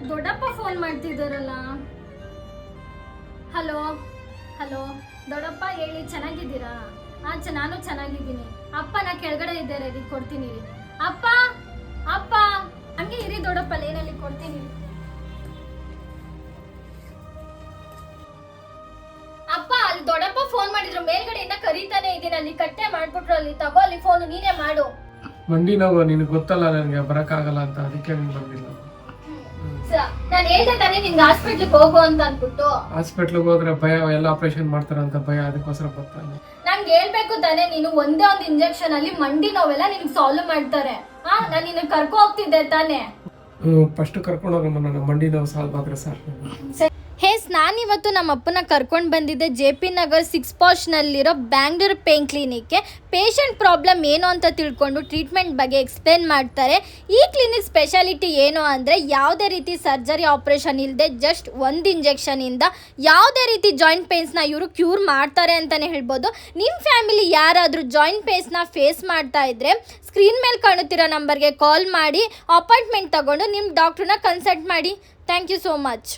ದೊಡ್ಡಪ್ಪ phone ಮಾಡ್ತಿದ್ದಾರಲ್ಲ. Hello hello ದೊಡ್ಡಪ್ಪ ಹೇಳಿ, ಚೆನ್ನಾಗಿದ್ದೀರಾ? ನಾನು ಚೆನ್ನಾಗಿದ್ದೀನಿ. ಅಪ್ಪ ನಾ ಕೆಳಗಡೆ ಇದ್ದಾರೆ, ರೀ ಕೊಡ್ತೀನಿ ರೀ. ಅಪ್ಪ ಅಪ್ಪ ಹಂಗೆ ಇರಿ ದೊಡ್ಡಪ್ಪ, ಲೇನಲ್ಲಿ ಕೊಡ್ತೀನಿ. ಅಪ್ಪ ಅಲ್ಲಿ ದೊಡ್ಡಪ್ಪ ಫೋನ್ ಮಾಡಿದ್ರು, ಮೇಲ್ಗಡೆಯಿಂದ ಕರೀತಾನೆ ಇದ್ದೀನಿ, ಅಲ್ಲಿ ಕಟ್ಟೆ ಮಾಡ್ಬಿಟ್ರು, ಅಲ್ಲಿ ತಗೋ, ಅಲ್ಲಿ ಫೋನ್ ನೀನೇ ಮಾಡು. ಮಂಡಿ ನೋವು ನಿನಗೆ ಗೊತ್ತಲ್ಲ, ನನಗೆ ಬರಕ್ಕಾಗಲ್ಲ ಅಂತ, ಅದಕ್ಕೆ ನೀನು ಬಂದಿಲ್ಲ. ನಾನು ಹೇಳ್ದೆ ತಾನೇ ನಿನ್ಗೆ ಹಾಸ್ಪಿಟ್ಲಿಗೆ ಹೋಗು ಅಂತ ಅನ್ಬಿಟ್ಟು. ಹಾಸ್ಪಿಟ್ಲಿಗೆ ಹೋದ್ರೆ ಭಯ, ಎಲ್ಲ ಆಪರೇಷನ್ ಮಾಡ್ತಾರಂತ ಭಯ, ಅದಕ್ಕೋಸ್ಕರ ಬರ್ತಾನೆ. ನಂಗೆ ಹೇಳ್ಬೇಕು ತಾನೇ, ನೀನು ಒಂದೇ ಒಂದು ಇಂಜೆಕ್ಷನ್ ಅಲ್ಲಿ ಮಂಡಿ ನೋವೆಲ್ಲ ನಿನ್ಗೆ ಸಾಲ್ವ್ ಮಾಡ್ತಾರೆ. ನಾನು ನಿನ್ನ ಕರ್ಕೊ ಹೋಗ್ತಿದ್ದೆ ತಾನೇ. ಫಸ್ಟ್ ಕರ್ಕೊಂಡು ಹೋಗಮ್ಮ, ನನ್ನ ಮಂಡಿ ನೋವು ಸಾಲ್ವ್ ಆದ್ರೆ ಸರ್. ಹೇಸ್, ನಾನಿವತ್ತು ನಮ್ಮ ಅಪ್ಪನ ಕರ್ಕೊಂಡು ಬಂದಿದ್ದೆ JP ನಗರ್ 6 ಪಾಶ್ನಲ್ಲಿರೋ ಬ್ಯಾಂಗ್ಳೂರ್ ಪೇನ್ ಕ್ಲಿನಿಕ್ಗೆ. ಪೇಷಂಟ್ ಪ್ರಾಬ್ಲಮ್ ಏನು ಅಂತ ತಿಳ್ಕೊಂಡು ಟ್ರೀಟ್ಮೆಂಟ್ ಬಗ್ಗೆ ಎಕ್ಸ್ಪ್ಲೇನ್ ಮಾಡ್ತಾರೆ. ಈ ಕ್ಲಿನಿಕ್ ಸ್ಪೆಷಾಲಿಟಿ ಏನು ಅಂದರೆ, ಯಾವುದೇ ರೀತಿ ಸರ್ಜರಿ ಆಪ್ರೇಷನ್ ಇಲ್ಲದೆ ಜಸ್ಟ್ ಒಂದು ಇಂಜೆಕ್ಷನಿಂದ ಯಾವುದೇ ರೀತಿ ಜಾಯಿಂಟ್ ಪೇನ್ಸ್ನ ಇವರು ಕ್ಯೂರ್ ಮಾಡ್ತಾರೆ ಅಂತಲೇ ಹೇಳ್ಬೋದು. ನಿಮ್ಮ ಫ್ಯಾಮಿಲಿ ಯಾರಾದರೂ ಜಾಯಿಂಟ್ ಪೇನ್ಸ್ನ ಫೇಸ್ ಮಾಡ್ತಾ ಇದ್ದರೆ ಸ್ಕ್ರೀನ್ ಮೇಲೆ ಕಾಣುತ್ತಿರೋ ನಂಬರ್ಗೆ ಕಾಲ್ ಮಾಡಿ ಅಪಾಯಿಂಟ್ಮೆಂಟ್ ತಗೊಂಡು ನಿಮ್ಮ ಡಾಕ್ಟ್ರನ್ನ ಕನ್ಸಲ್ಟ್ ಮಾಡಿ. Thank you so much.